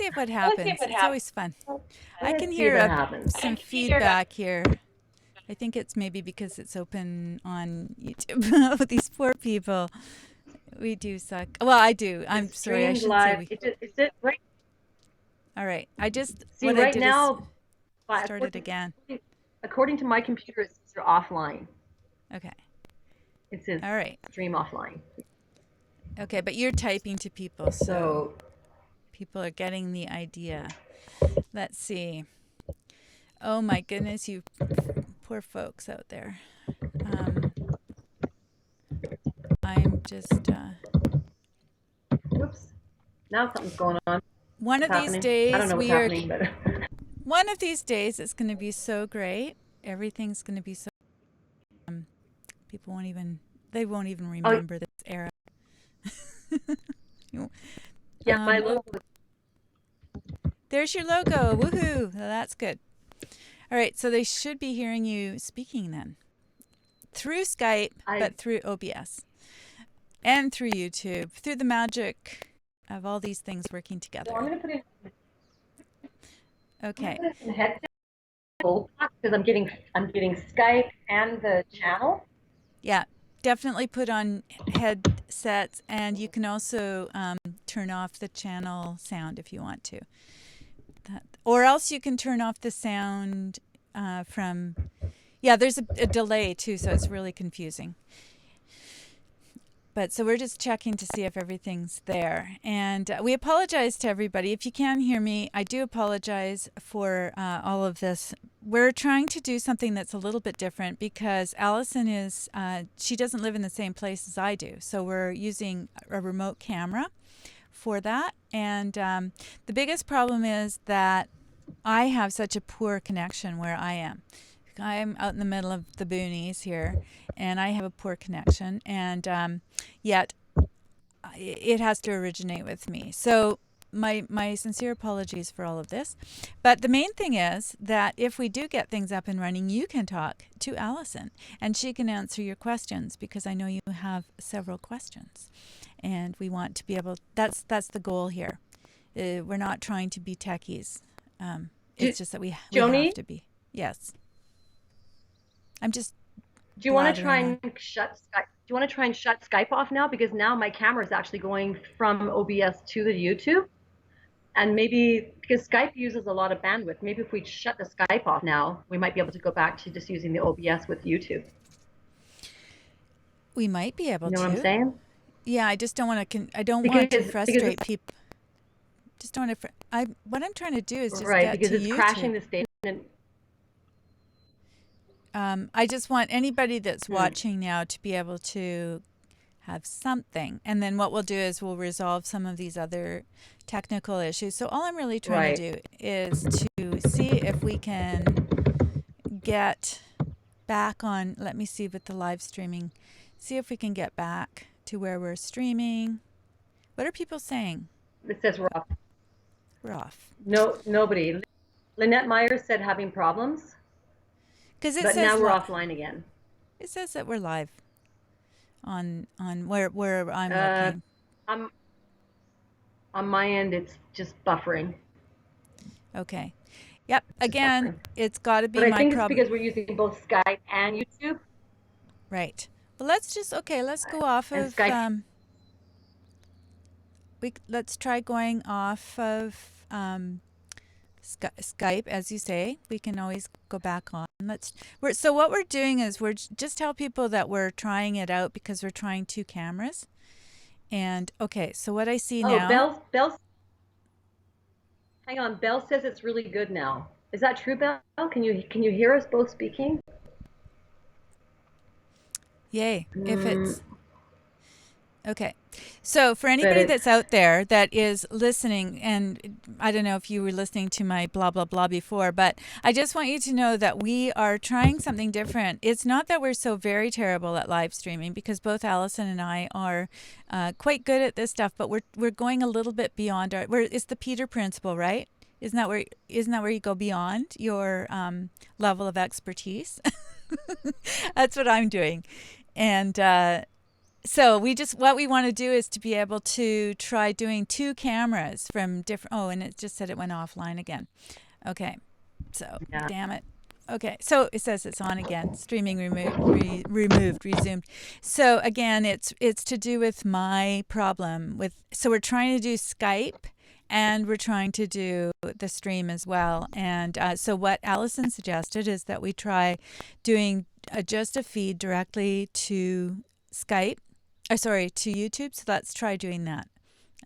see what happens. It's always fun. I can hear some feedback here. I think it's maybe because it's open on YouTube. These poor people. We do suck. Well, I do. I'm sorry. I shouldn't say we. Is it right? All right. I just, See, what I right did is now, start it again. according to my computer, it says you're offline. Okay. It says All right. stream offline. Okay, but you're typing to people, so people are getting the idea. Let's see. Oh my goodness, you poor folks out there. I'm just. Whoops. Now something's going on. One of these days, I don't know what's happening, but one of these days, it's going to be so great. Everything's going to be so. People won't even. They won't even remember this era. Yeah, my logo. There's your logo. Woohoo! Well, that's good. All right, so they should be hearing you speaking then. Through Skype, but through OBS. And through YouTube. Through the magic of all these things working together. So I'm going to put in. Okay. Headset because I'm getting Skype and the channel. Yeah, definitely put on headsets, and you can also turn off the channel sound if you want to. Or else you can turn off the sound from. Yeah, there's a delay too, so it's really confusing. But so we're just checking to see if everything's there. And we apologize to everybody. If you can hear me, I do apologize for all of this. We're trying to do something that's a little bit different because Alison is, she doesn't live in the same place as I do. So we're using a remote camera for that. And the biggest problem is that I have such a poor connection where I am. I'm out in the middle of the boonies here, and I have a poor connection, and yet it has to originate with me. So my sincere apologies for all of this. But the main thing is that if we do get things up and running, you can talk to Alison, and she can answer your questions because I know you have several questions, and we want to be able. That's the goal here. We're not trying to be techies. It's just that we have to be. Yes. I'm just. Do you want to try and shut Skype? Do you want to try and shut Skype off now? Because now my camera is actually going from OBS to the YouTube, and maybe because Skype uses a lot of bandwidth, maybe if we shut the Skype off now, we might be able to go back to just using the OBS with YouTube. We might be able to. You know what I'm saying? Yeah, I just don't want to. I don't want to frustrate people. Just don't want to. What I'm trying to do is just get to YouTube. It's crashing the station. I just want anybody that's watching now to be able to have something. And then what we'll do is we'll resolve some of these other technical issues. So all I'm really trying to do is to see if we can get back on, let me see with the live streaming, see if we can get back to where we're streaming. What are people saying? It says we're off. We're off. No, nobody. Lynette Myers said having problems. But now we're offline again. It says that we're live on where I'm looking. On my end, it's just buffering. Okay. Yep. Again, it's got to be my problem. But I think it's because we're using both Skype and YouTube. Right. Well, let's go off of Skype. Let's try going off of Skype, as you say. We can always go back on. So what we're doing is we're just tell people that we're trying it out because we're trying 2 cameras. And okay, so what I see now. Bell. Hang on, Bell says it's really good now. Is that true, Bell? Can you hear us both speaking? Yay! If it's okay. So for anybody that's out there that is listening, and I don't know if you were listening to my blah, blah, blah before, but I just want you to know that we are trying something different. It's not that we're so very terrible at live streaming because both Alison and I are quite good at this stuff, but we're going a little bit beyond it's the Peter principle, right? Isn't that where you go beyond your level of expertise? That's what I'm doing. And So what we want to do is to be able to try doing two cameras from different. Oh, and it just said it went offline again. Okay, so Yeah. damn it. Okay, so it says it's on again. Streaming removed, resumed. So again, it's to do with my problem with. So we're trying to do Skype, and we're trying to do the stream as well. And so what Alison suggested is that we try doing just a feed directly to Skype. Sorry, to YouTube. So let's try doing that.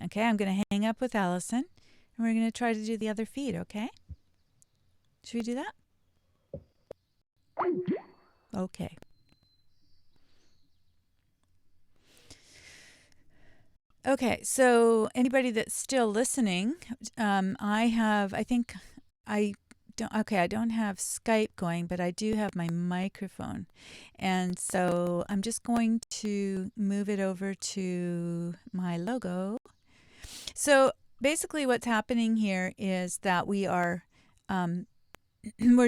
Okay, I'm going to hang up with Alison, and we're going to try to do the other feed. Okay, should we do that? Okay. Okay, so anybody that's still listening, I think I I don't have Skype going, but I do have my microphone. And so I'm just going to move it over to my logo. So basically what's happening here is that we're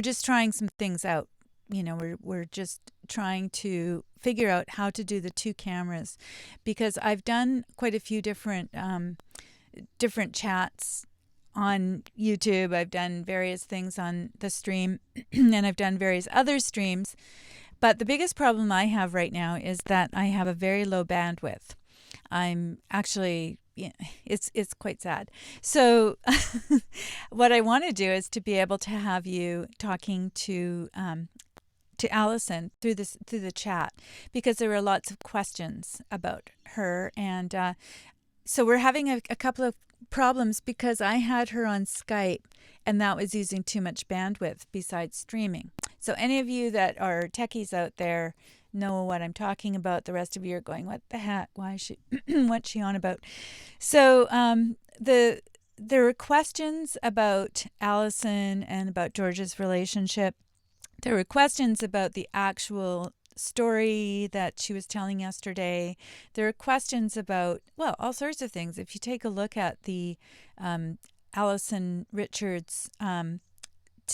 just trying some things out. We're just trying to figure out how to do the two cameras, because I've done quite a few different chats on YouTube. I've done various things on the stream, and I've done various other streams. But the biggest problem I have right now is that I have a very low bandwidth. I'm actually, it's quite sad. So what I want to do is to be able to have you talking to Alison through the chat, because there were lots of questions about her, and so we're having a couple of problems because I had her on Skype, and that was using too much bandwidth besides streaming. So any of you that are techies out there know what I'm talking about. The rest of you are going, what the heck? Why is she what's she on about? So there were questions about Alison and about George's relationship. There were questions about the actual story that she was telling yesterday. There are questions about, well, all sorts of things. If you take a look at the Alison Richards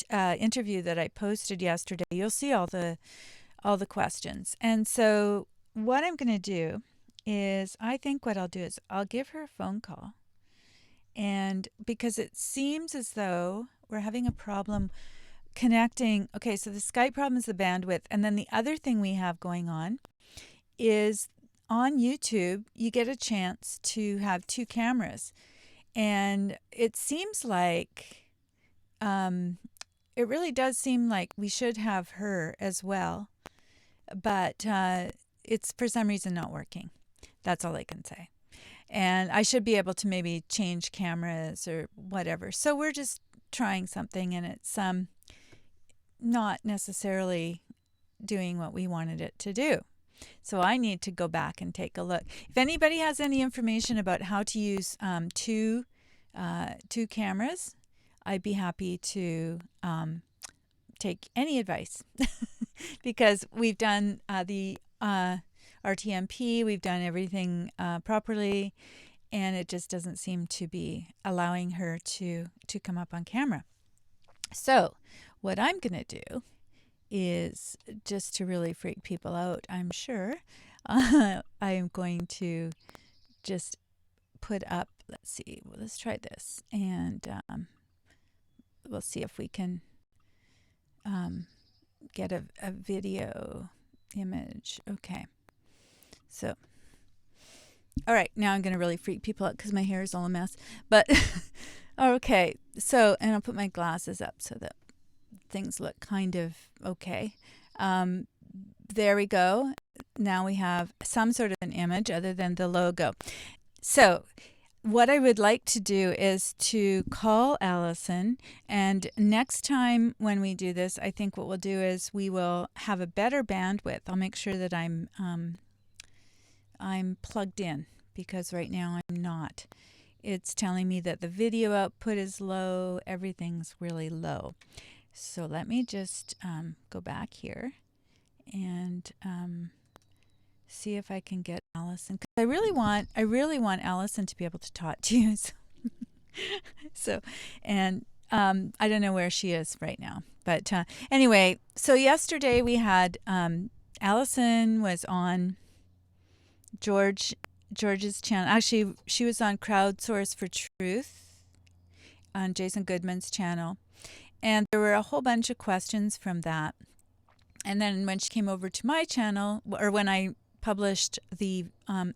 interview that I posted yesterday, you'll see all the questions. And so what I'm going to do is, I think what I'll do is I'll give her a phone call. And because it seems as though we're having a problem connecting. Okay, so the Skype problem is the bandwidth. And then the other thing we have going on is on YouTube, you get a chance to have two cameras. And it seems like, it really does seem like we should have her as well. But it's for some reason not working. That's all I can say. And I should be able to maybe change cameras or whatever. So we're just trying something, and it's not necessarily doing what we wanted it to do. So I need to go back and take a look. If anybody has any information about how to use two cameras, I'd be happy to take any advice because we've done the RTMP, we've done everything properly, and it just doesn't seem to be allowing her to come up on camera. So what I'm going to do is, just to really freak people out, I'm sure, I am going to just put up, let's see, well, let's try this, and we'll see if we can get a video image. Okay. So, all right, now I'm going to really freak people out because my hair is all a mess. But, okay, so, and I'll put my glasses up so that things look kind of okay. There we go. Now we have some sort of an image other than the logo. So what I would like to do is to call Alison, and next time when we do this, I think what we'll do is we will have a better bandwidth. I'll make sure that I'm plugged in, because right now I'm not. It's telling me that the video output is low. Everything's really low. So let me just go back here and see if I can get Alison. 'Cause I really want Alison to be able to talk to you. So and I don't know where she is right now. But anyway, so yesterday we had Alison was on George's channel. Actually, she was on Crowdsource For Truth on Jason Goodman's channel. And there were a whole bunch of questions from that. And then when she came over to my channel, or when I published the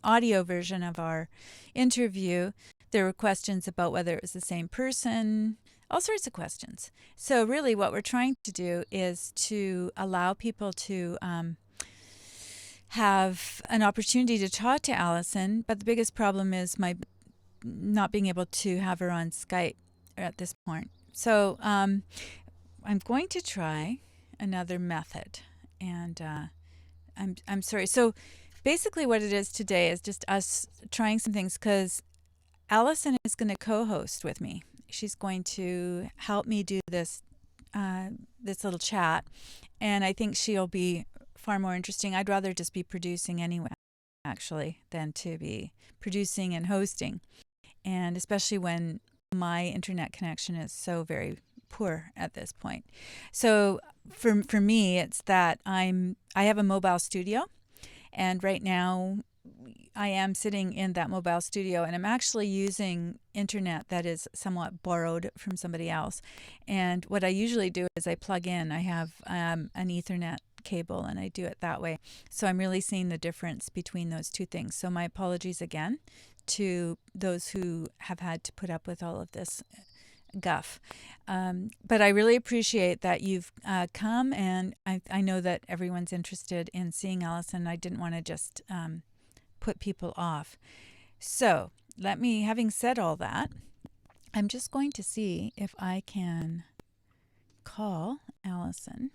audio version of our interview, there were questions about whether it was the same person, all sorts of questions. So really what we're trying to do is to allow people to have an opportunity to talk to Alison, but the biggest problem is my not being able to have her on Skype at this point. So I'm going to try another method, and I'm sorry. So basically what it is today is just us trying some things, because Alison is going to co-host with me. She's going to help me do this this little chat, and I think she'll be far more interesting. I'd rather just be producing anyway, actually, than to be producing and hosting, and especially when my internet connection is so very poor at this point. So for me, it's that I have a mobile studio, and right now I am sitting in that mobile studio, and I'm actually using internet that is somewhat borrowed from somebody else. And what I usually do is I plug in. I have an Ethernet cable, and I do it that way. So I'm really seeing the difference between those two things. So my apologies again to those who have had to put up with all of this guff. But I really appreciate that you've come, and I know that everyone's interested in seeing Alison. I didn't want to just put people off. So having said all that, I'm just going to see if I can call Alison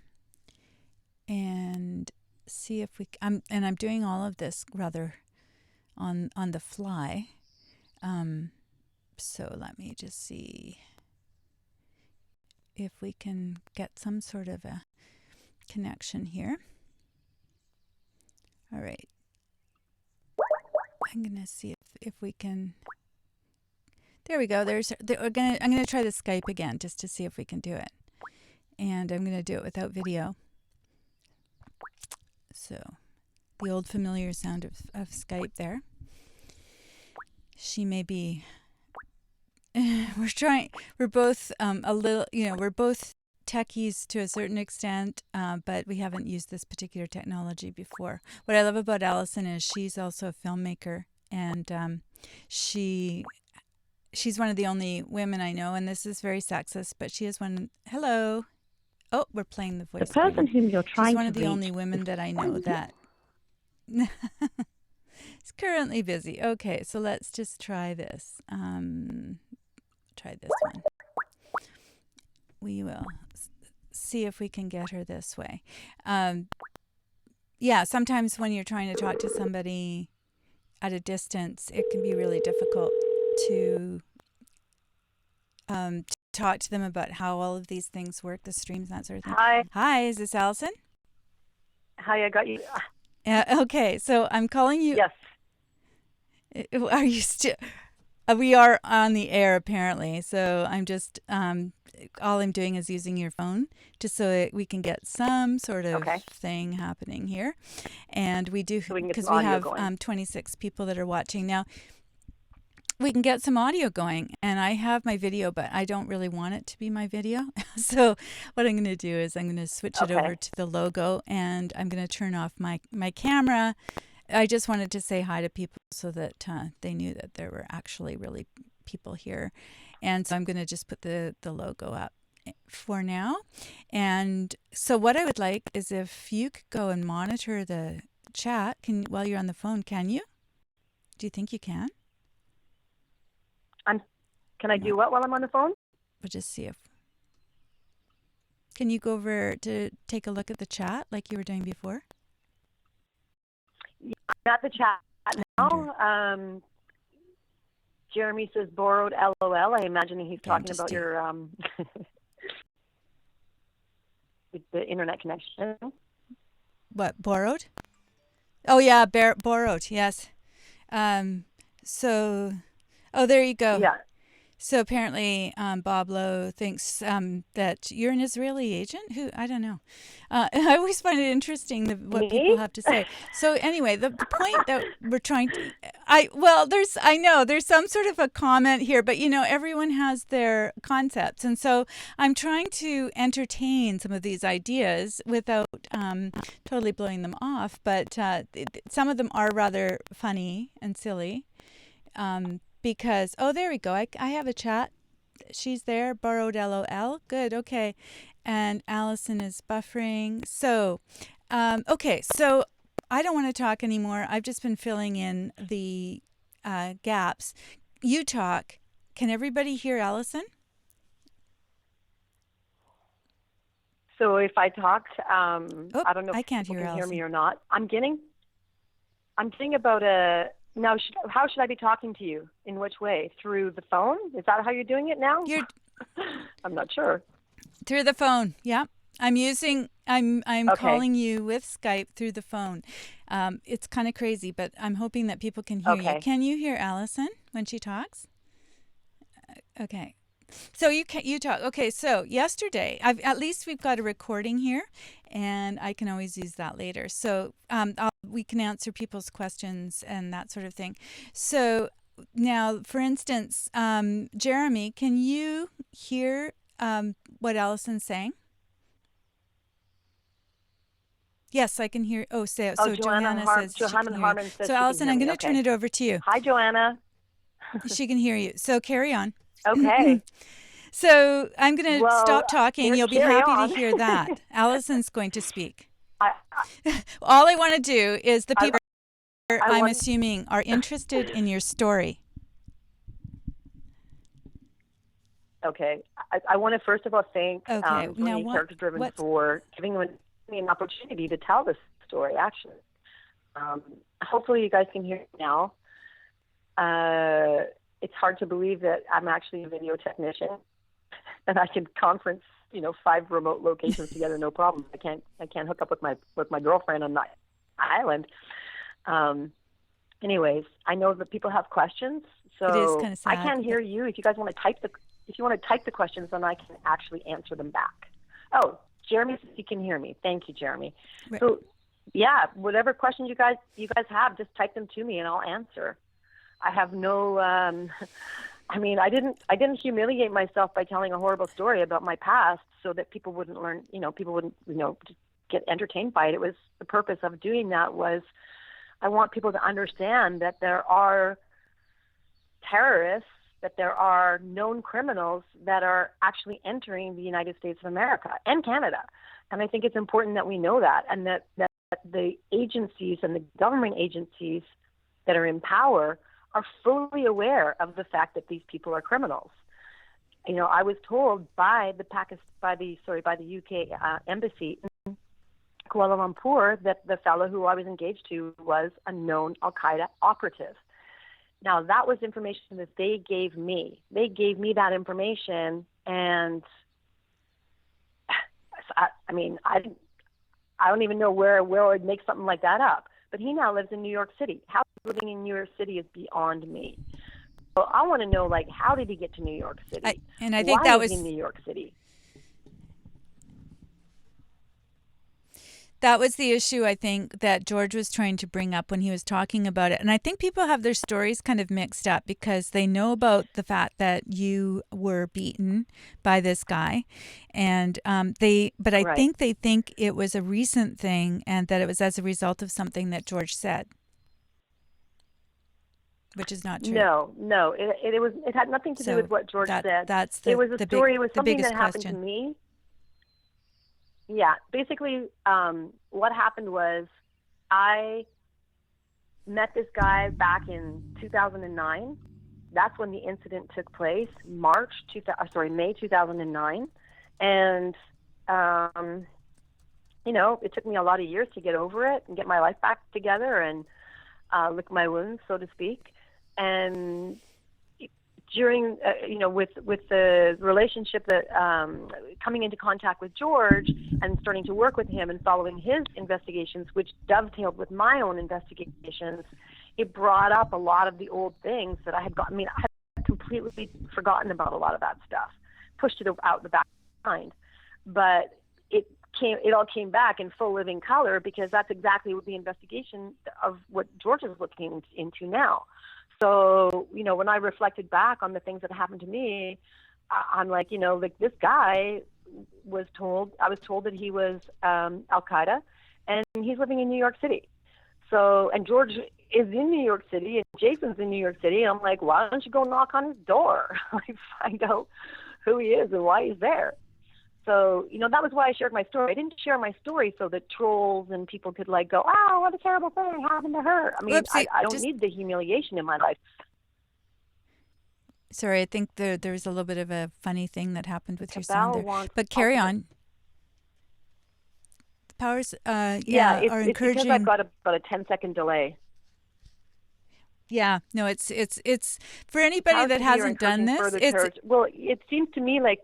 and see if and I'm doing all of this rather on the fly. So let me just see if we can get some sort of a connection here. All right. I'm going to see if we can. There we go. I'm going to try the Skype again just to see if we can do it. And I'm going to do it without video. So the old familiar sound of Skype there. She may be. We're both a little, we're both techies to a certain extent, but we haven't used this particular technology before. What I love about Alison is she's also a filmmaker, and she's one of the only women I know, and this is very sexist, but she is one. Hello. Oh, we're playing the voice. The person whom you're trying to reach. She's one of the only women that I know that is currently busy. Okay, so let's just try this. Try this one. We will see if we can get her this way. Yeah, sometimes when you're trying to talk to somebody at a distance, it can be really difficult to talk to them about how all of these things work, the streams, that sort of thing. Hi, is this Alison? Hi, I got you. Okay, so I'm calling you. Yes. Are you still? We are on the air apparently, so I'm just all I'm doing is using your phone just so that we can get some sort of thing happening here, and we do because we have 26 people that are watching now. We can get some audio going, and I have my video, but I don't really want it to be my video. So what I'm going to do is I'm going to switch it over to the logo, and I'm going to turn off my camera. I just wanted to say hi to people so that they knew that there were actually really people here. And so I'm going to just put the logo up for now. And so what I would like is if you could go and monitor the chat while you're on the phone. Can you? Do you think you can? Can I do what while I'm on the phone? We'll just see if. Can you go over to take a look at the chat like you were doing before? I'm at the chat now. Jeremy says borrowed LOL. I imagine he's talking about your the internet connection. What, borrowed? Oh yeah, borrowed. Yes. So, there you go. Yeah. So apparently, Bob Lowe thinks that you're an Israeli agent. Who I don't know. I always find it interesting what people have to say. So anyway, the point that we're trying to, I know there's some sort of a comment here, but everyone has their concepts, and so I'm trying to entertain some of these ideas without totally blowing them off. But some of them are rather funny and silly. Because, there we go. I have a chat. She's there. Borrowed LOL. Good. Okay. And Alison is buffering. So, okay. So I don't want to talk anymore. I've just been filling in the gaps. You talk. Can everybody hear Alison? So if I talked, I don't know if I can't people hear can Alison. hear me or not. I'm getting about now, how should I be talking to you? In which way? Through the phone? Is that how you're doing it now? I'm not sure. Through the phone. Yeah. I'm okay. Calling you with Skype through the phone. It's kind of crazy, but I'm hoping that people can hear you. Can you hear Alison when she talks? Okay. So you talk. Okay, so yesterday, at least we've got a recording here, and I can always use that later. So we can answer people's questions and that sort of thing. So now, for instance, Jeremy, can you hear what Alison's saying? Yes, I can hear. So Johanna says she can hear you. So Alison, I'm going to turn it over to you. Hi, Joanna. She can hear you. So carry on. Okay. So I'm going to stop talking. You'll be happy to hear that. Alison's going to speak. All I want to do is the people I'm assuming are interested in your story. Okay. I want to first of all thank CharacterDriven for giving me an opportunity to tell this story, actually. Hopefully you guys can hear it now. It's hard to believe that I'm actually a video technician and I can conference, 5 remote locations together, no problem. I can't hook up with my girlfriend on that island. Anyways, I know that people have questions, so it is kind of sad. I can't hear you. If you guys want to type the questions, then I can actually answer them back. Oh, Jeremy says you can hear me. Thank you, Jeremy. Right. So, yeah, whatever questions you guys have, just type them to me and I'll answer. I have no. I didn't humiliate myself by telling a horrible story about my past so that people wouldn't learn. People wouldn't get entertained by it. It was the purpose of doing that was I want people to understand that there are terrorists, that there are known criminals that are actually entering the United States of America and Canada. And I think it's important that we know that, and that the agencies and the government agencies that are in power are fully aware of the fact that these people are criminals. I was told by the UK embassy in Kuala Lumpur that the fellow who I was engaged to was a known Al-Qaeda operative. Now, that was information that they gave me. They gave me that information, and I don't even know where I would make something like that up. But he now lives in New York City. How living in New York City is beyond me. So I want to know, how did he get to New York City? I think Why that was was in New York City. That was the issue, I think, that George was trying to bring up when he was talking about it. And I think people have their stories kind of mixed up because they know about the fact that you were beaten by this guy. And I think they think it was a recent thing and that it was as a result of something that George said, which is not true. No. It had nothing to do with what George said. It was a story. It was something that happened to me. Yeah, basically what happened was I met this guy back in 2009. That's when the incident took place, May 2009. And, it took me a lot of years to get over it and get my life back together and lick my wounds, so to speak. And during, with the relationship that coming into contact with George and starting to work with him and following his investigations, which dovetailed with my own investigations, it brought up a lot of the old things that I had got. I had completely forgotten about a lot of that stuff, pushed it out the back of my mind. But it all came back in full living color, because that's exactly what the investigation of what George is looking into now. So, when I reflected back on the things that happened to me, I'm like, like this guy I was told that he was Al-Qaeda, and he's living in New York City. So, and George is in New York City, and Jason's in New York City. And I'm like, why don't you go knock on his door? Like, find out who he is and why he's there. So, that was why I shared my story. I didn't share my story so that trolls and people could go, oh, what a terrible thing happened to her. I mean, I don't need the humiliation in my life. Sorry, I think there's a little bit of a funny thing that happened with your sound there. But carry on. The powers, are encouraging. It's because I've got about a 10-second delay. Yeah, no, it's for anybody that hasn't done this. Well, it seems to me like.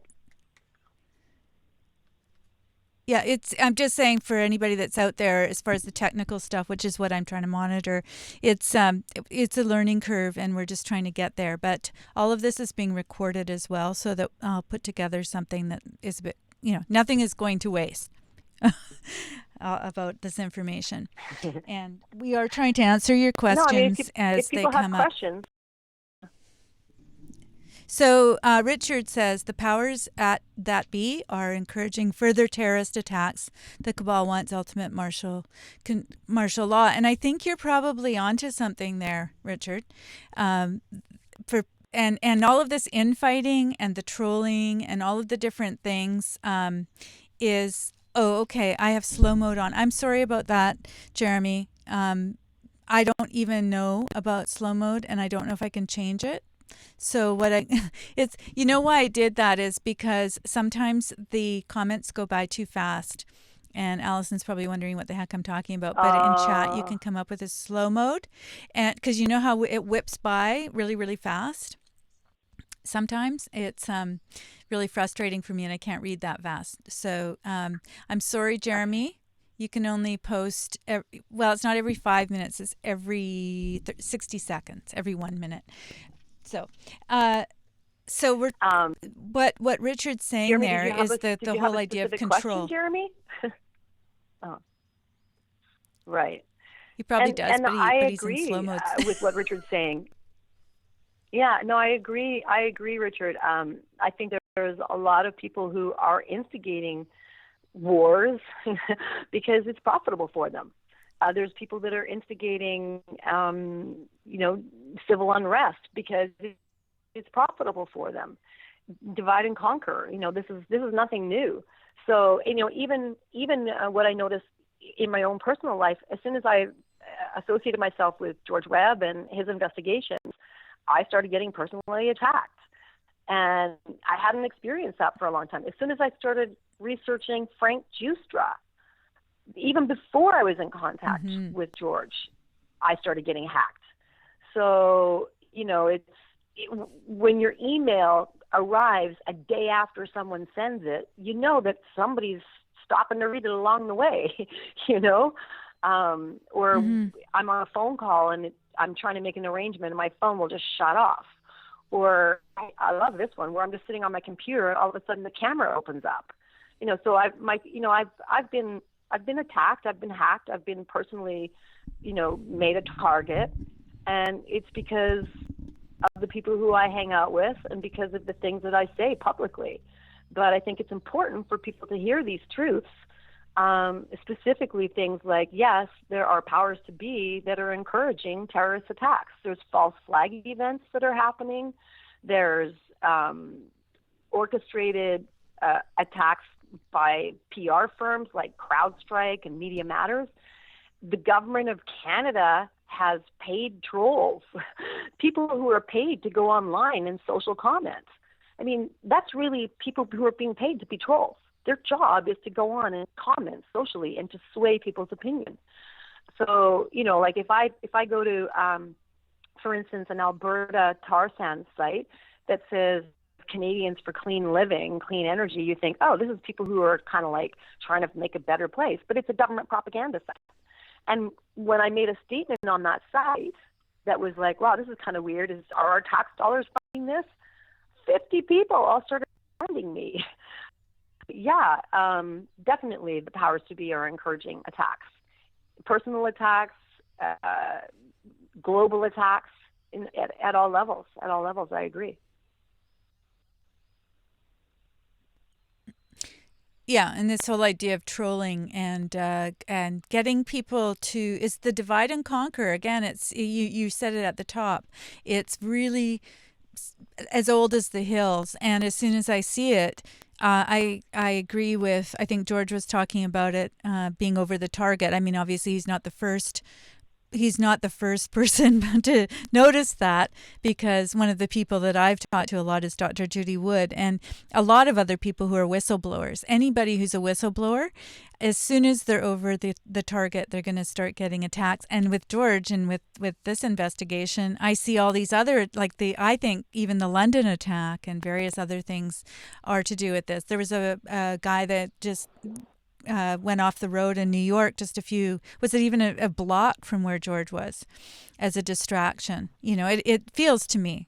Yeah, I'm just saying, for anybody that's out there, as far as the technical stuff, which is what I'm trying to monitor, it's a learning curve, and we're just trying to get there. But all of this is being recorded as well, so that I'll put together something that is a bit, nothing is going to waste about this information. And we are trying to answer your questions as they come up. Questions. So Richard says the powers that be are encouraging further terrorist attacks. The cabal wants ultimate martial law, and I think you're probably onto something there, Richard. And all of this infighting and the trolling and all of the different things is. Oh, okay. I have slow mode on. I'm sorry about that, Jeremy. I don't even know about slow mode, and I don't know if I can change it. So why I did that is because sometimes the comments go by too fast, and Alison's probably wondering what the heck I'm talking about. But in chat, you can come up with a slow mode, and because you know how it whips by really, really fast. Sometimes it's really frustrating for me, and I can't read that fast. So I'm sorry, Jeremy. Okay. You can only post. It's not every 5 minutes. It's every 60 seconds, every 1 minute. So we're what Richard's saying, Jeremy, there is the whole idea of control. Question, Jeremy? Oh, right. He probably does, and but he's agree, in slow mode. With what Richard's saying. Yeah, no, I agree. I agree, Richard. I think there's a lot of people who are instigating wars because it's profitable for them. There's people that are instigating, civil unrest because it's profitable for them. Divide and conquer. This is nothing new. So, even what I noticed in my own personal life, as soon as I associated myself with George Webb and his investigations, I started getting personally attacked. And I hadn't experienced that for a long time. As soon as I started researching Frank Giustra, even before I was in contact with George, I started getting hacked. So, when your email arrives a day after someone sends it, you know that somebody's stopping to read it along the way, or I'm on a phone call and I'm trying to make an arrangement and my phone will just shut off. Or I love this one where I'm just sitting on my computer and all of a sudden the camera opens up. So I've been attacked, I've been hacked, I've been personally, made a target, and it's because of the people who I hang out with and because of the things that I say publicly. But I think it's important for people to hear these truths, specifically things like, yes, there are powers to be that are encouraging terrorist attacks. There's false flag events that are happening. There's orchestrated attacks by PR firms like CrowdStrike and Media Matters. The government of Canada has paid trolls, people who are paid to go online and social comment. I mean, that's really people who are being paid to be trolls. Their job is to go on and comment socially and to sway people's opinion. So, like if I go to, for instance, an Alberta tar sands site that says Canadians for clean living, clean energy, you think, oh, this is people who are kind of like trying to make a better place. But it's a government propaganda site. And when I made a statement on that site that was like, wow, this is kind of weird. Are our tax dollars this, 50 people all started finding me. Yeah, definitely the powers to be are encouraging attacks, personal attacks, global attacks at all levels. At all levels, I agree. Yeah, and this whole idea of trolling and getting people to is the divide and conquer. Again, it's you said it at the top. It's really as old as the hills, and as soon as I see it, I agree with. I think George was talking about it being over the target. I mean, obviously, he's not the first person to notice that, because one of the people that I've talked to a lot is Dr. Judy Wood, and a lot of other people who are whistleblowers. Anybody who's a whistleblower, as soon as they're over the target, they're going to start getting attacks. And with George and with this investigation, I see all these other, I think even the London attack and various other things are to do with this. There was a guy that just went off the road in New York, was it even a block from where George was, as a distraction. It feels to me.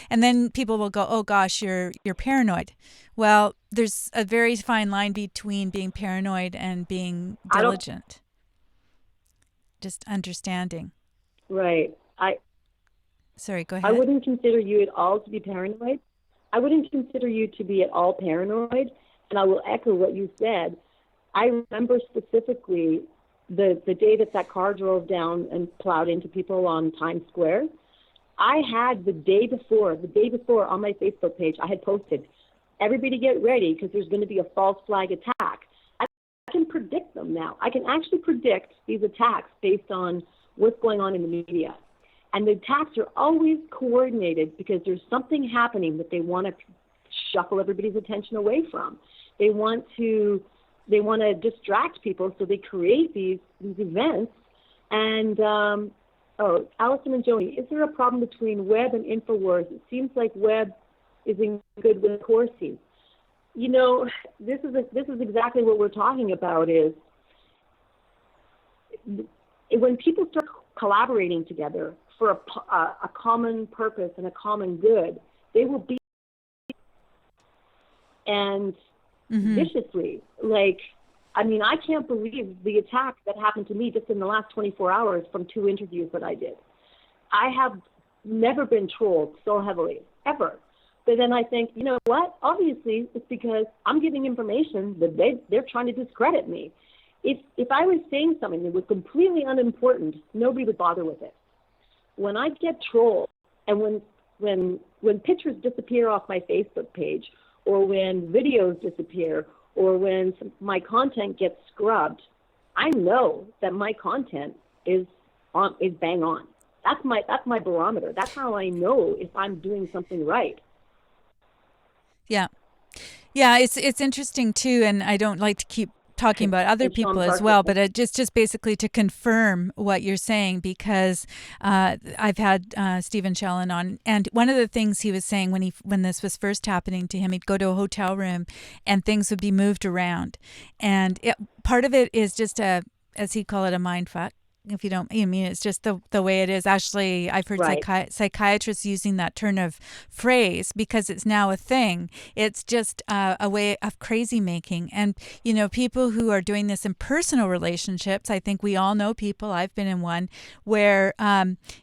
And then people will go, oh gosh, you're paranoid. Well, there's a very fine line between being paranoid and being diligent. Just understanding. Right. Sorry, go ahead. I wouldn't consider you at all to be paranoid. I wouldn't consider you to be at all paranoid. And I will echo what you said. I remember specifically the day that car drove down and plowed into people on Times Square. I had the day before on my Facebook page, I had posted, everybody get ready because there's going to be a false flag attack. I can predict them now. I can actually predict these attacks based on what's going on in the media. And the attacks are always coordinated because there's something happening that they want to shuffle everybody's attention away from. They want to distract people, so they create these events. And, Alison and Joni, is there a problem between Webb and InfoWars? It seems like Webb isn't good with Corsi. This is exactly what we're talking about, is when people start collaborating together for a common purpose and a common good, they will be and viciously. I can't believe the attack that happened to me just in the last 24 hours from 2 interviews that I did. I have never been trolled so heavily, ever. But then I think, you know what? Obviously, it's because I'm giving information that they're trying to discredit me. If I was saying something that was completely unimportant, nobody would bother with it. When I get trolled, and when pictures disappear off my Facebook page, or when videos disappear, or when my content gets scrubbed, I know that my content is bang on. That's my barometer. That's how I know if I'm doing something right. Yeah, it's interesting too, and I don't like to keep talking about other people as well, but just basically to confirm what you're saying, because I've had Stephen Shellen on, and one of the things he was saying when this was first happening to him, he'd go to a hotel room and things would be moved around, and part of it is just as he called it, a mind fuck. If you don't, it's just the way it is. Actually, I've heard psychiatrists using that turn of phrase because it's now a thing. It's just a way of crazy making. And, people who are doing this in personal relationships, I think we all know people, I've been in one, where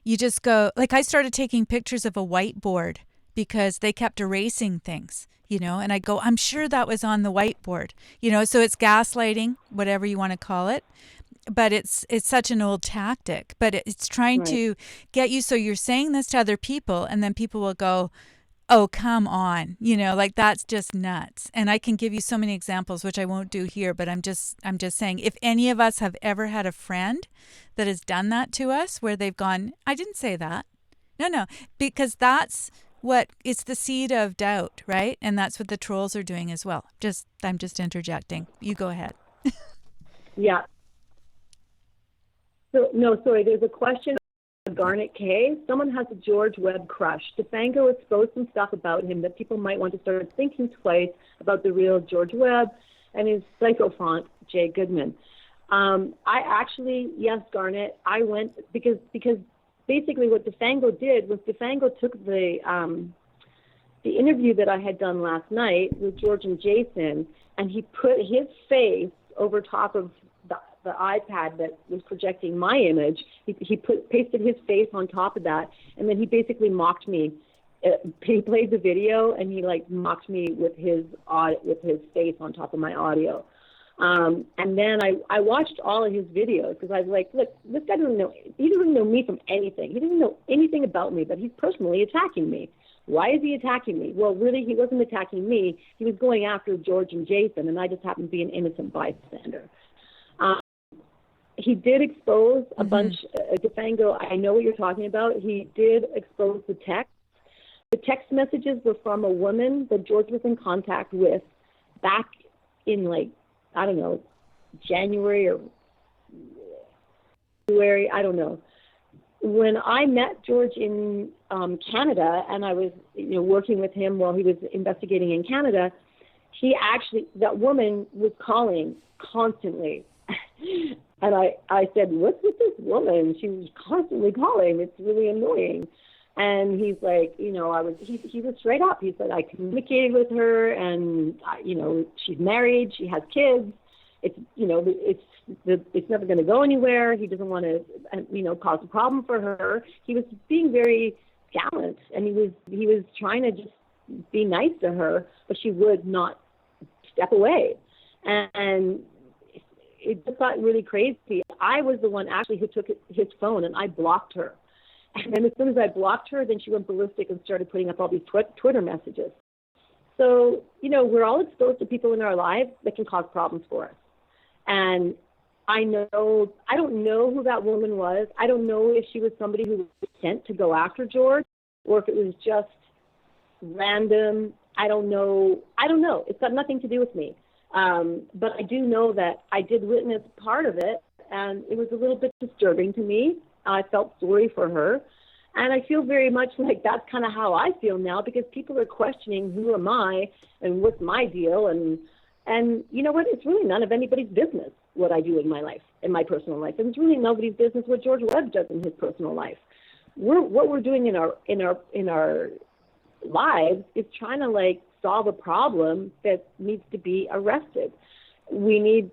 you just go, I started taking pictures of a whiteboard because they kept erasing things. And I go, I'm sure that was on the whiteboard, so it's gaslighting, whatever you want to call it. But it's such an old tactic, but it's trying to get you. So you're saying this to other people, and then people will go, oh, come on, that's just nuts. And I can give you so many examples, which I won't do here, but I'm just saying, if any of us have ever had a friend that has done that to us, where they've gone, I didn't say that. No, because it's the seed of doubt, right? And that's what the trolls are doing as well. I'm just interjecting. You go ahead. Yeah. So, no, sorry, there's a question about Garnet K. Someone has a George Webb crush. DeFango exposed some stuff about him that people might want to start thinking twice about the real George Webb and his psychophant, Jay Goodman. Yes, Garnet, I went because basically what DeFango did was DeFango took the the interview that I had done last night with George and Jason, and he put his face over top of the iPad that was projecting my image. He pasted his face on top of that, and then he basically mocked me. He played the video, and he like mocked me with his face on top of my audio. And then I watched all of his videos because I was like, look, this guy doesn't know me from anything. He doesn't know anything about me, but he's personally attacking me. Why is he attacking me? Well, really, he wasn't attacking me. He was going after George and Jason, and I just happened to be an innocent bystander. He did expose a bunch, Defango, I know what you're talking about. He did expose the text. The text messages were from a woman that George was in contact with back in, like, I don't know, January or February, I don't know. When I met George in Canada, and I was working with him while he was investigating in Canada, that woman was calling constantly. And I said, what's with this woman? She was constantly calling. It's really annoying. And he's like, he was straight up. He said, I communicated with her, and, she's married, she has kids. It's never going to go anywhere. He doesn't want to, cause a problem for her. He was being very gallant, and he was trying to just be nice to her, but she would not step away. And it just got really crazy. I was the one actually who took his phone, and I blocked her. And then as soon as I blocked her, then she went ballistic and started putting up all these Twitter messages. So, we're all exposed to people in our lives that can cause problems for us. And I don't know who that woman was. I don't know if she was somebody who was sent to go after George, or if it was just random. I don't know. It's got nothing to do with me. But I do know that I did witness part of it, and it was a little bit disturbing to me. I felt sorry for her. And I feel very much like that's kind of how I feel now, because people are questioning who am I and what's my deal. And you know what? It's really none of anybody's business what I do in my life, in my personal life. And it's really nobody's business what George Webb does in his personal life. What we're doing in our lives is trying to solve a problem that needs to be arrested. We need,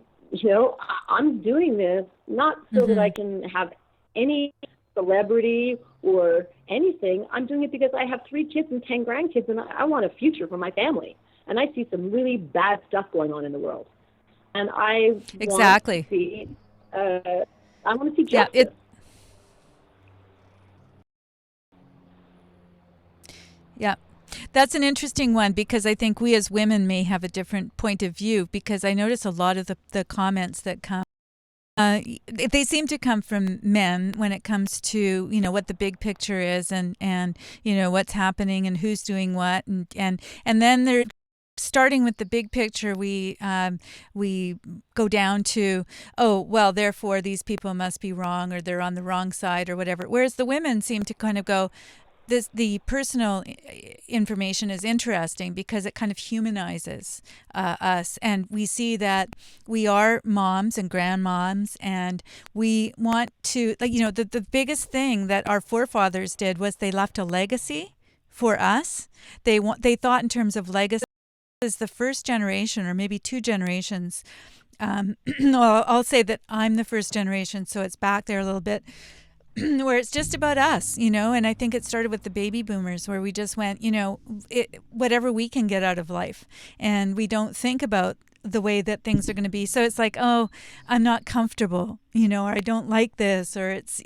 I'm doing this not so that I can have any celebrity or anything. I'm doing it because I have 3 kids and 10 grandkids, and I want a future for my family. And I see some really bad stuff going on in the world. And I want to see, justice. Yeah. That's an interesting one, because I think we as women may have a different point of view, because I notice a lot of the comments that come, they seem to come from men when it comes to, what the big picture is and what's happening and who's doing what. And then they're starting with the big picture. We go down to, oh, well, therefore these people must be wrong, or they're on the wrong side, or whatever. Whereas the women seem to kind of go, the personal information is interesting because it kind of humanizes us, and we see that we are moms and grandmoms, and we want to, the biggest thing that our forefathers did was they left a legacy for us. They thought in terms of legacy as the first generation, or maybe 2 generations. I'll say that I'm the first generation, so it's back there a little bit, where it's just about us, and I think it started with the baby boomers, where we just went, whatever we can get out of life, and we don't think about the way that things are going to be. So it's like, oh, I'm not comfortable, or I don't like this, or it's,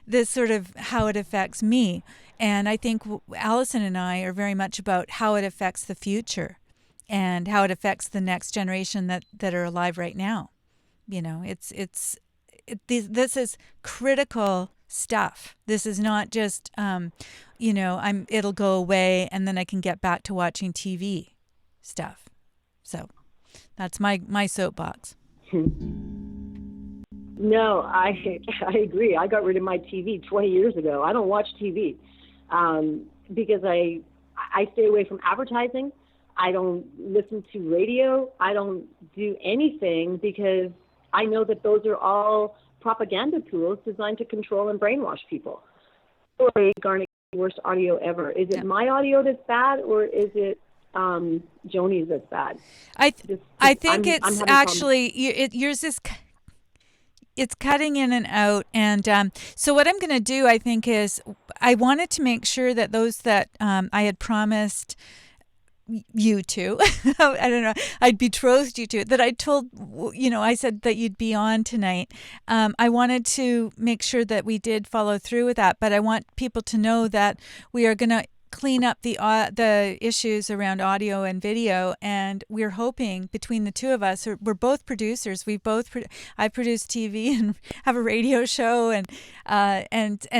this sort of how it affects me. And I think Alison and I are very much about how it affects the future and how it affects the next generation that are alive right now. This is critical stuff. This is not just, it'll go away and then I can get back to watching TV stuff. So that's my soapbox. No, I agree. I got rid of my TV 20 years ago. I don't watch TV because I stay away from advertising. I don't listen to radio. I don't do anything because I know that those are all propaganda tools designed to control and brainwash people. Sorry, Garnet worst audio ever. Is it my audio that's bad, or is it Joni's that's bad? I think it's actually yours is. It's cutting in and out, and so what I'm going to do, I think, is I wanted to make sure that those that I had promised you to, I don't know, I'd betrothed you to, that I told, I said that you'd be on tonight. I wanted to make sure that we did follow through with that, but I want people to know that we are going to clean up the issues around audio and video, and we're hoping between the two of us, we're both producers. I produce TV and have a radio show, and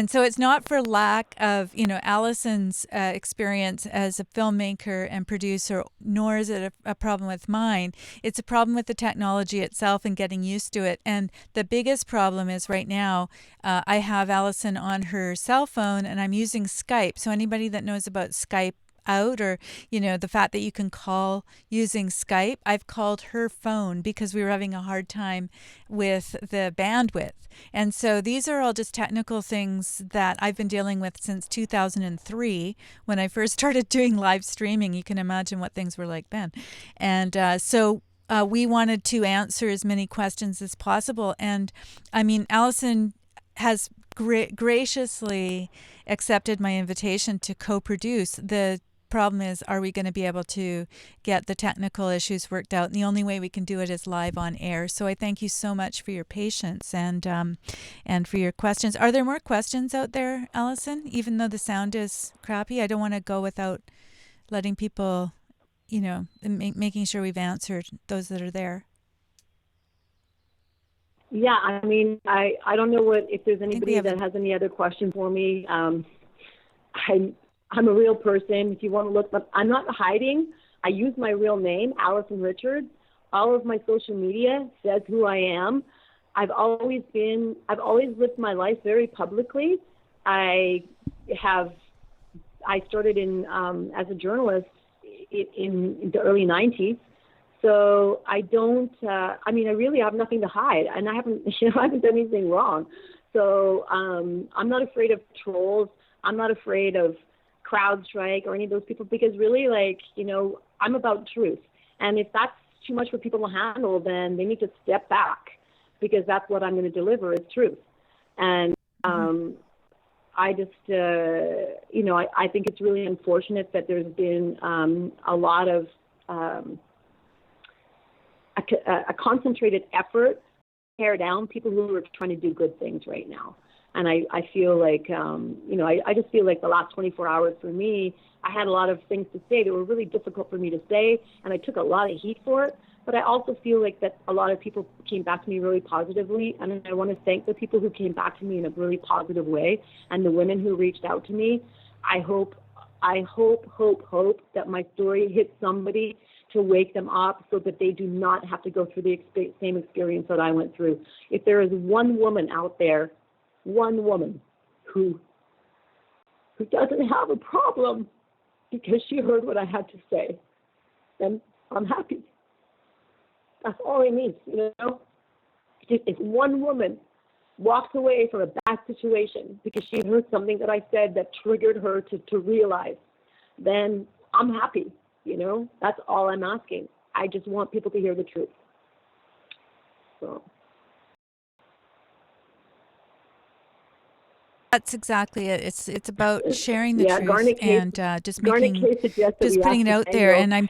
so it's not for lack of Alison's experience as a filmmaker and producer, nor is it a problem with mine. It's a problem with the technology itself and getting used to it. And the biggest problem is right now I have Alison on her cell phone and I'm using Skype. So anybody that knows about Skype out, or the fact that you can call using Skype, I've called her phone because we were having a hard time with the bandwidth. And so these are all just technical things that I've been dealing with since 2003 when I first started doing live streaming. You can imagine what things were like then. And so we wanted to answer as many questions as possible. And I mean, Alison has graciously accepted my invitation to co-produce. The problem is, are we going to be able to get the technical issues worked out? And the only way we can do it is live on air. So I thank you so much for your patience and for your questions. Are there more questions out there, Alison? Even though the sound is crappy, I don't want to go without letting people, making sure we've answered those that are there. Yeah, I mean, I don't know if there's anybody that has any other questions for me. I'm a real person. If you want to look, but I'm not hiding. I use my real name, Alison Richards. All of my social media says who I am. I've always lived my life very publicly. I started as a journalist in the early 90s. So I don't, I really have nothing to hide, and I haven't done anything wrong. So I'm not afraid of trolls. I'm not afraid of CrowdStrike or any of those people, because really, I'm about truth. And if that's too much for people to handle, then they need to step back, because that's what I'm going to deliver is truth. And I just, I think it's really unfortunate that there's been a lot of a concentrated effort to tear down people who are trying to do good things right now. And I feel like, I just feel like the last 24 hours for me, I had a lot of things to say that were really difficult for me to say, and I took a lot of heat for it. But I also feel like that a lot of people came back to me really positively, and I want to thank the people who came back to me in a really positive way, and the women who reached out to me. I hope that my story hits somebody to wake them up so that they do not have to go through the same experience that I went through. If there is one woman out there, one woman who doesn't have a problem because she heard what I had to say, then I'm happy. That's all I need, If one woman walks away from a bad situation because she heard something that I said that triggered her to realize, then I'm happy. That's all I'm asking. I just want people to hear the truth. So. That's exactly it. It's about sharing the truth and just putting it out there. And I'm.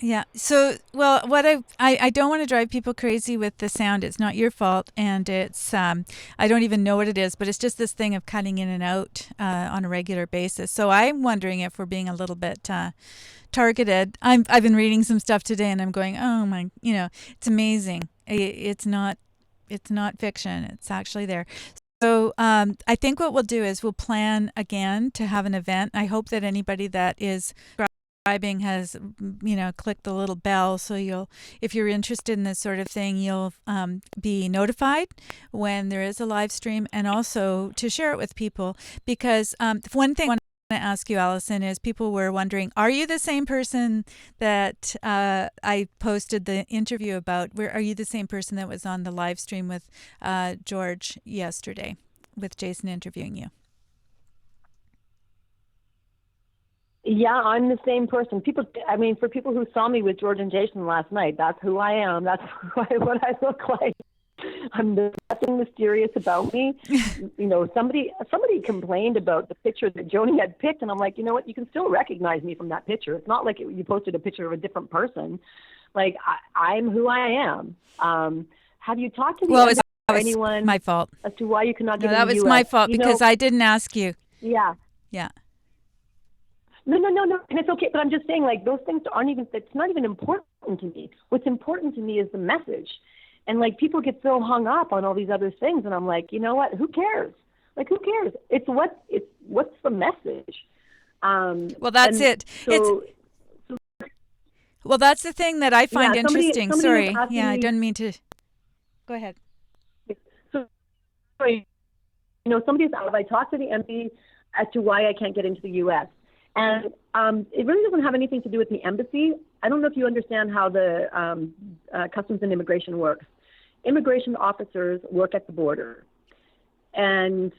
Yeah. So, well, what I don't want to drive people crazy with the sound. It's not your fault, and it's I don't even know what it is, but it's just this thing of cutting in and out on a regular basis. So I'm wondering if we're being a little bit targeted. I've been reading some stuff today, and I'm going, oh my, it's amazing. It's not fiction. It's actually there. So I think what we'll do is we'll plan again to have an event. I hope that anybody that is subscribing has, clicked the little bell, so if you're interested in this sort of thing, you'll be notified when there is a live stream, and also to share it with people, because one thing to ask you, Alison, is people were wondering, are you the same person that I posted the interview about? Are you the same person that was on the live stream with George yesterday, with Jason interviewing you? Yeah, I'm the same person. For people who saw me with George and Jason last night, that's who I am. That's what I look like. There's nothing mysterious about me. Somebody complained about the picture that Joni had picked, and I'm like, you know what? You can still recognize me from that picture. It's not like you posted a picture of a different person. Like, I'm who I am. Have you talked to anyone? My fault. As to why you cannot get in the that was US? my fault because I didn't ask you. Yeah. Yeah. No, and it's okay. But I'm just saying, like, those things it's not even important to me. What's important to me is the message. And, like, people get so hung up on all these other things, and I'm like, you know what? Who cares? Like, who cares? What's the message? Well, that's it. Well, that's the thing that I find interesting. Sorry. Yeah, I don't mean to. Go ahead. So, sorry. I talked to the MP as to why I can't get into the U.S. And it really doesn't have anything to do with the embassy. I don't know if you understand how the Customs and Immigration works. Immigration officers work at the border. And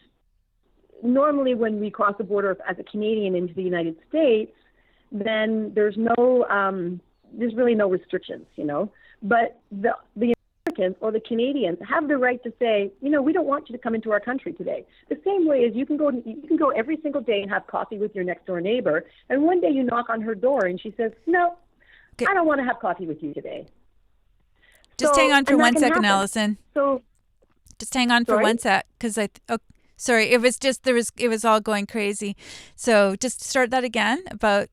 normally when we cross the border as a Canadian into the United States, then there's really no restrictions, But the Americans or the Canadians have the right to say, we don't want you to come into our country today. The same way as you can go every single day and have coffee with your next door neighbor, and one day you knock on her door and she says, no, okay, I don't want to have coffee with you today. Just hang on for 1 second, Alison. So, just hang on for 1 sec, because sorry, it was all going crazy. So just start that again about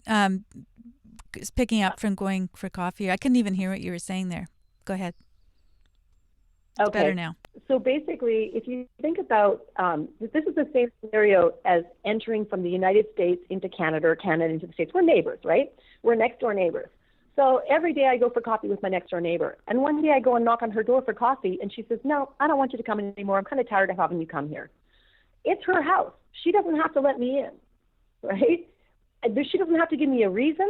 picking up from going for coffee. I couldn't even hear what you were saying there. Go ahead. It's better now. So basically, if you think about this is the same scenario as entering from the United States into Canada or Canada into the States. We're neighbors, right? We're next door neighbors. So every day I go for coffee with my next door neighbor. And one day I go and knock on her door for coffee, and she says, no, I don't want you to come in anymore. I'm kind of tired of having you come here. It's her house. She doesn't have to let me in, right? She doesn't have to give me a reason.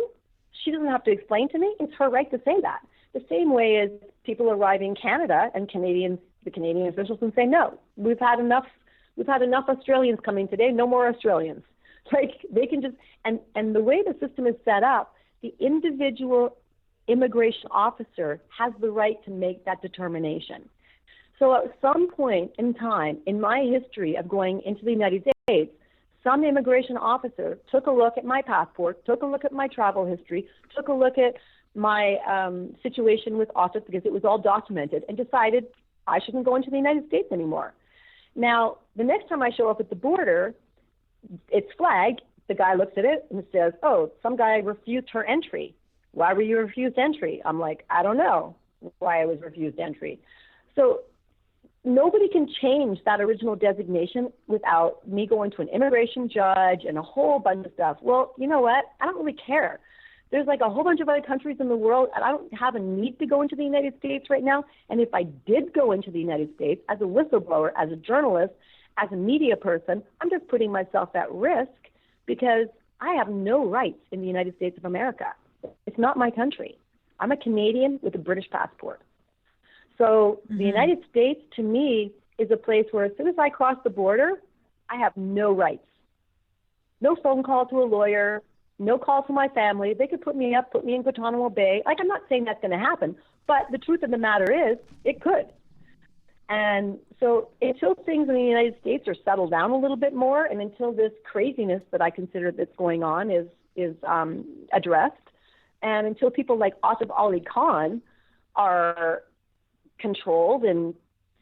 She doesn't have to explain to me. It's her right to say that. The same way as people arrive in Canada and the Canadian officials can say, no, we've had enough Australians coming today, no more Australians. Like, they can just, and the way the system is set up, the individual immigration officer has the right to make that determination. So at some point in time in my history of going into the United States, some immigration officer took a look at my passport, took a look at my travel history, took a look at my situation with office, because it was all documented, and decided I shouldn't go into the United States anymore. Now, the next time I show up at the border, it's flagged. The guy looks at it and says, oh, some guy refused her entry. Why were you refused entry? I'm like, I don't know why I was refused entry. So nobody can change that original designation without me going to an immigration judge and a whole bunch of stuff. Well, you know what? I don't really care. There's like a whole bunch of other countries in the world, and I don't have a need to go into the United States right now. And if I did go into the United States as a whistleblower, as a journalist, as a media person, I'm just putting myself at risk, because I have no rights in the United States of America. It's not my country. I'm a Canadian with a British passport. So the United States, to me, is a place where as soon as I cross the border, I have no rights. No phone call to a lawyer, no call to my family. They could put me in Guantanamo Bay. Like, I'm not saying that's going to happen, but the truth of the matter is, it could. And so until things in the United States are settled down a little bit more, and until this craziness that I consider that's going on is addressed, and until people like Asif Ali Khan are controlled and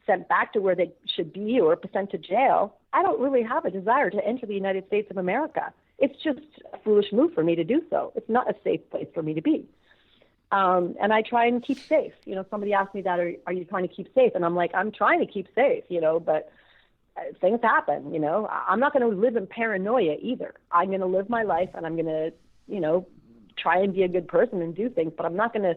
sent back to where they should be or sent to jail, I don't really have a desire to enter the United States of America. It's just a foolish move for me to do so. It's not a safe place for me to be. And I try and keep safe. Somebody asked me that, are you trying to keep safe? And I'm like, I'm trying to keep safe, but things happen, I'm not going to live in paranoia either. I'm going to live my life, and I'm going to, try and be a good person and do things, but I'm not going to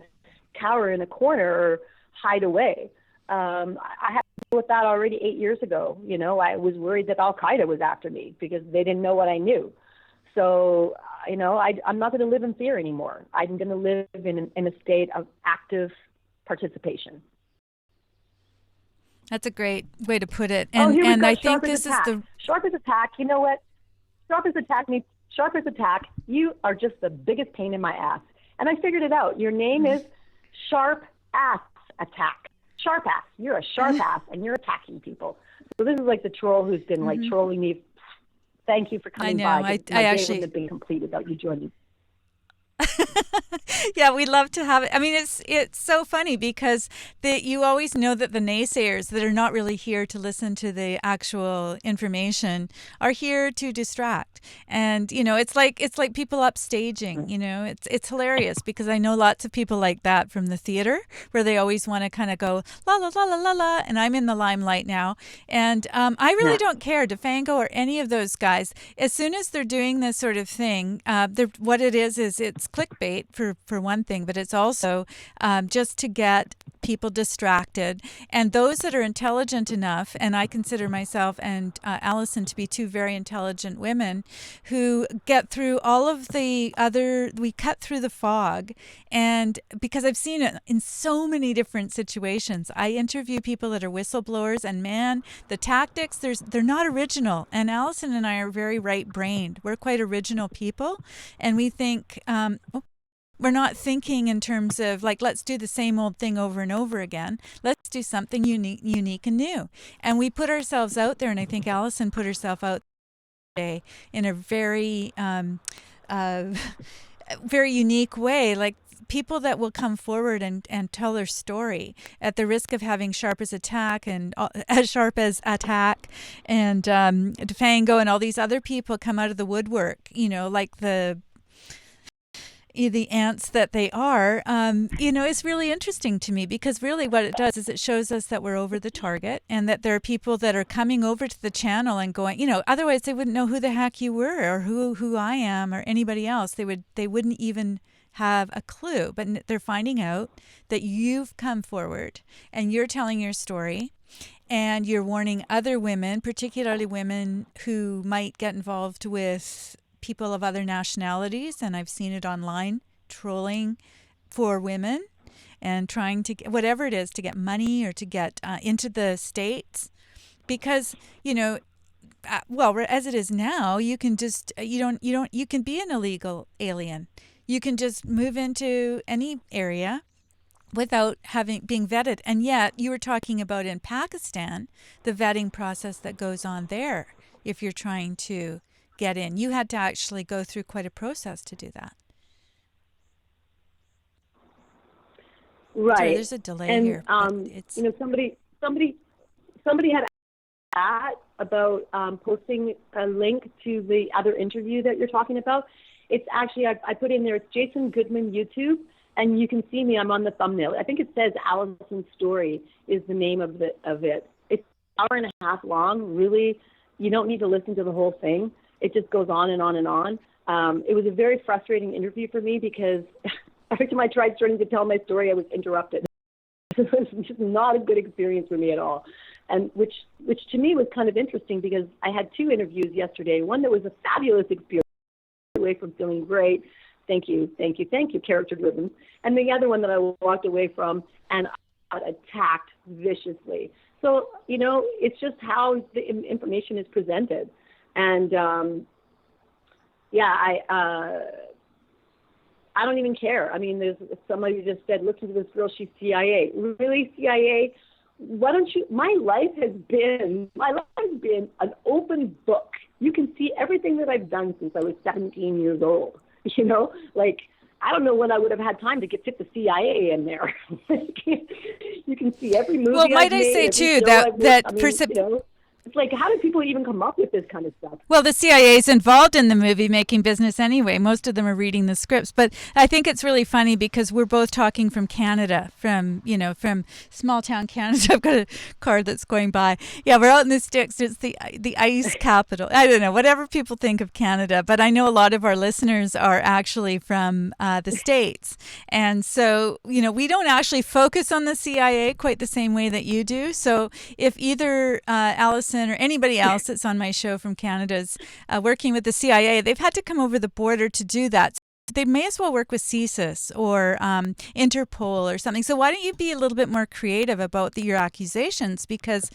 cower in a corner or hide away. I had to deal with that already 8 years ago. I was worried that Al-Qaeda was after me because they didn't know what I knew. So, I'm not going to live in fear anymore. I'm going to live in a state of active participation. That's a great way to put it. And I think this is the sharp as attack. You know what? Sharp as attack. You are just the biggest pain in my ass. And I figured it out. Your name is Sharp Ass Attack. Sharp ass. You're a sharp ass, and you're attacking people. So this is like the troll who's been like trolling me. Thank you for coming by. I know. I actually wouldn't have been complete without you joining. Yeah, we'd love to have it. I mean, it's so funny because you always know that the naysayers that are not really here to listen to the actual information are here to distract. And it's like people upstaging. It's hilarious because I know lots of people like that from the theater where they always want to kind of go la la la la la la, and I'm in the limelight now. And I really don't care, DeFango or any of those guys. As soon as they're doing this sort of thing, what it is it's clickbait for one thing, but it's also just to get people distracted. And those that are intelligent enough, and I consider myself and Alison to be two very intelligent women who get through all of we cut through the fog. And because I've seen it in so many different situations, I interview people that are whistleblowers, and man, the tactics, they're not original. And Alison and I are very right-brained. We're quite original people, and we think, we're not thinking in terms of like, let's do the same old thing over and over again. Let's do something unique and new. And we put ourselves out there, and I think Alison put herself out today in a very, very unique way. Like people that will come forward and tell their story at the risk of having Sharp as Attack and as Sharp as Attack and DeFango and all these other people come out of the woodwork, like the ants that they are, it's really interesting to me because really what it does is it shows us that we're over the target and that there are people that are coming over to the channel and going, otherwise they wouldn't know who the heck you were or who I am or anybody else. They wouldn't even have a clue, but they're finding out that you've come forward and you're telling your story. And you're warning other women, particularly women who might get involved with people of other nationalities, and I've seen it online, trolling for women and trying to get whatever it is to get money or to get into the States, because as it is now, you can just you can be an illegal alien. You can just move into any area without being vetted. And yet you were talking about in Pakistan the vetting process that goes on there if you're trying to get in. You had to actually go through quite a process to do that. Right. Sorry, there's a delay here. It's somebody had asked about posting a link to the other interview that you're talking about. It's actually I put in there. It's Jason Goodman YouTube, and you can see me. I'm on the thumbnail. I think it says Alison's Story is the name of it. It's an hour and a half long. Really, you don't need to listen to the whole thing. It just goes on and on and on. It was a very frustrating interview for me because every time I tried starting to tell my story, I was interrupted. It was just not a good experience for me at all. And which to me was kind of interesting because I had two interviews yesterday. One that was a fabulous experience, away from feeling great. Thank you, CharacterDriven. And the other one that I walked away from and I got attacked viciously. So, it's just how the information is presented. And I don't even care. I mean, there's somebody who just said, listen to this girl, she's CIA. Really, CIA? Why don't you? My life has been an open book. You can see everything that I've done since I was 17 years old. I don't know when I would have had time to fit the CIA in there. You can see every movie. Well, might I say too that it's like, how do people even come up with this kind of stuff? Well, the CIA is involved in the movie-making business anyway. Most of them are reading the scripts. But I think it's really funny because we're both talking from Canada, from small-town Canada. I've got a car that's going by. Yeah, we're out in the sticks. It's the ice capital. I don't know, whatever people think of Canada. But I know a lot of our listeners are actually from the States. And so, we don't actually focus on the CIA quite the same way that you do. So if either Alison Alison or anybody else that's on my show from Canada's working with the CIA, they've had to come over the border to do that. They may as well work with CSIS or Interpol or something. So why don't you be a little bit more creative about your accusations? Because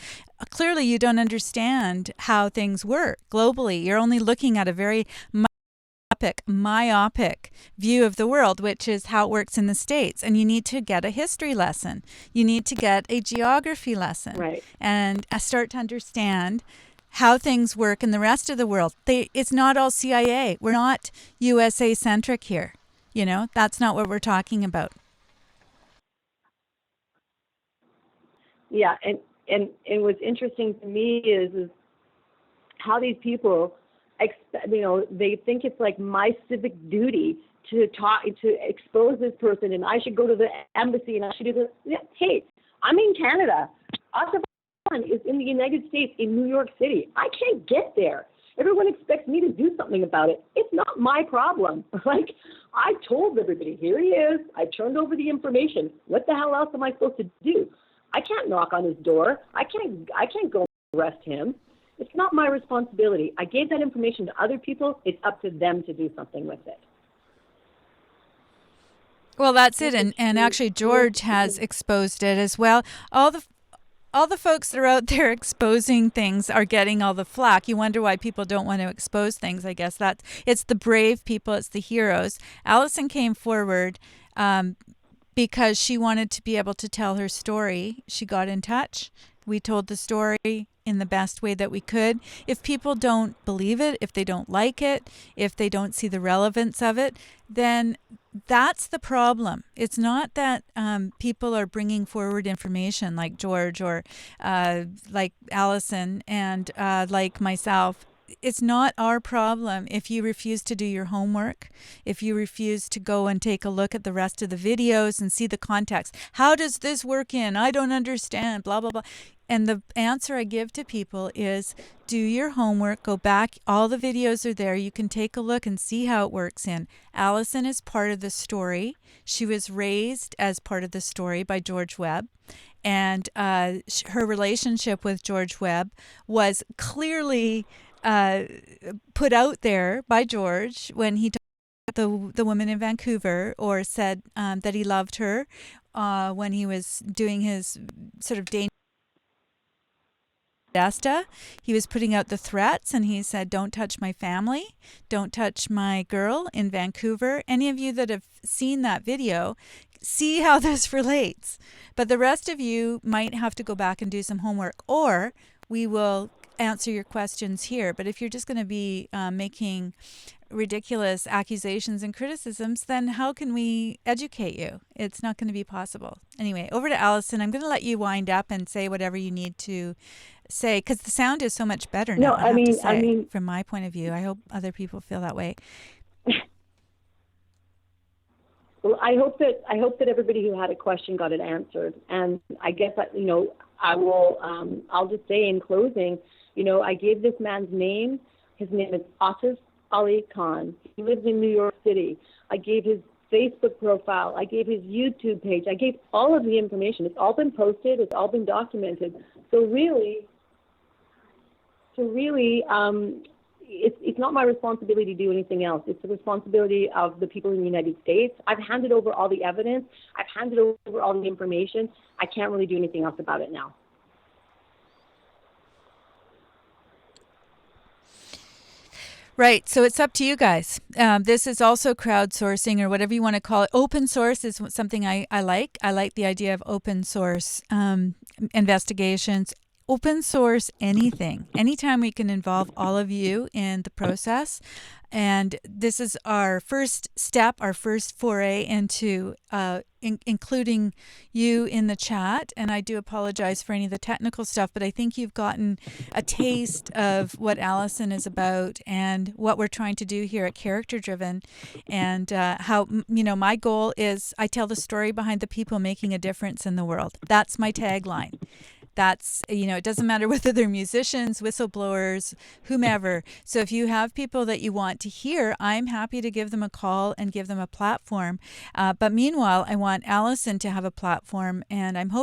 clearly you don't understand how things work globally. You're only looking at a very myopic view of the world, which is how it works in the States. And you need to get a history lesson. You need to get a geography lesson. Right. And start to understand how things work in the rest of the world. It's not all CIA. We're not USA centric here. You know, that's not what we're talking about. Yeah, and what's interesting to me is how these people, they think it's like my civic duty to expose this person, and I should go to the embassy and I should do this. Yeah, hey, I'm in Canada. Is in the United States, in New York City. I can't get there. Everyone expects me to do something about it. It's not my problem. Like, I told everybody, here he is. I turned over the information. What the hell else am I supposed to do? I can't knock on his door. I can't go arrest him. It's not my responsibility. I gave that information to other people. It's up to them to do something with it. Well, that's it. And actually, George has exposed it as well. All the folks that are out there exposing things are getting all the flack. You wonder why people don't want to expose things. I guess it's the brave people, it's the heroes. Alison came forward because she wanted to be able to tell her story. She got in touch. We told the story in the best way that we could. If people don't believe it, if they don't like it, if they don't see the relevance of it, then that's the problem. It's not that people are bringing forward information like George or like Alison and like myself. It's not our problem if you refuse to do your homework, if you refuse to go and take a look at the rest of the videos and see the context. How does this work in? I don't understand, blah, blah, blah. And the answer I give to people is do your homework, go back. All the videos are there. You can take a look and see how it works in. Alison is part of the story. She was raised as part of the story by George Webb. And her relationship with George Webb was clearly put out there by George when he talked to the woman in Vancouver or said that he loved her when he was doing his sort of dangerous. He was putting out the threats and he said, don't touch my family, don't touch my girl in Vancouver. Any of you that have seen that video, see how this relates. But the rest of you might have to go back and do some homework, or we will answer your questions here. But if you're just going to be making ridiculous accusations and criticisms, then how can we educate you? It's not going to be possible. Anyway, over to Alison. I'm going to let you wind up and say whatever you need to say, because the sound is so much better now. I mean, from my point of view, I hope other people feel that way. Well, I hope that everybody who had a question got it answered, and I guess that I will. I'll just say in closing, I gave this man's name. His name is Atif Ali Khan. He lives in New York City. I gave his Facebook profile. I gave his YouTube page. I gave all of the information. It's all been posted. It's all been documented. So really, it's not my responsibility to do anything else. It's the responsibility of the people in the United States. I've handed over all the evidence. I've handed over all the information. I can't really do anything else about it now. Right. So it's up to you guys. This is also crowdsourcing or whatever you want to call it. Open source is something I like. I like the idea of open source investigations. Open source anything. Anytime we can involve all of you in the process. And this is our first step, our first foray into including you in the chat. And I do apologize for any of the technical stuff, but I think you've gotten a taste of what Alison is about and what we're trying to do here at CharacterDriven. And how, my goal is I tell the story behind the people making a difference in the world. That's my tagline. That's, it doesn't matter whether they're musicians, whistleblowers, whomever. So if you have people that you want to hear, I'm happy to give them a call and give them a platform. But meanwhile, I want Alison to have a platform, and I'm hoping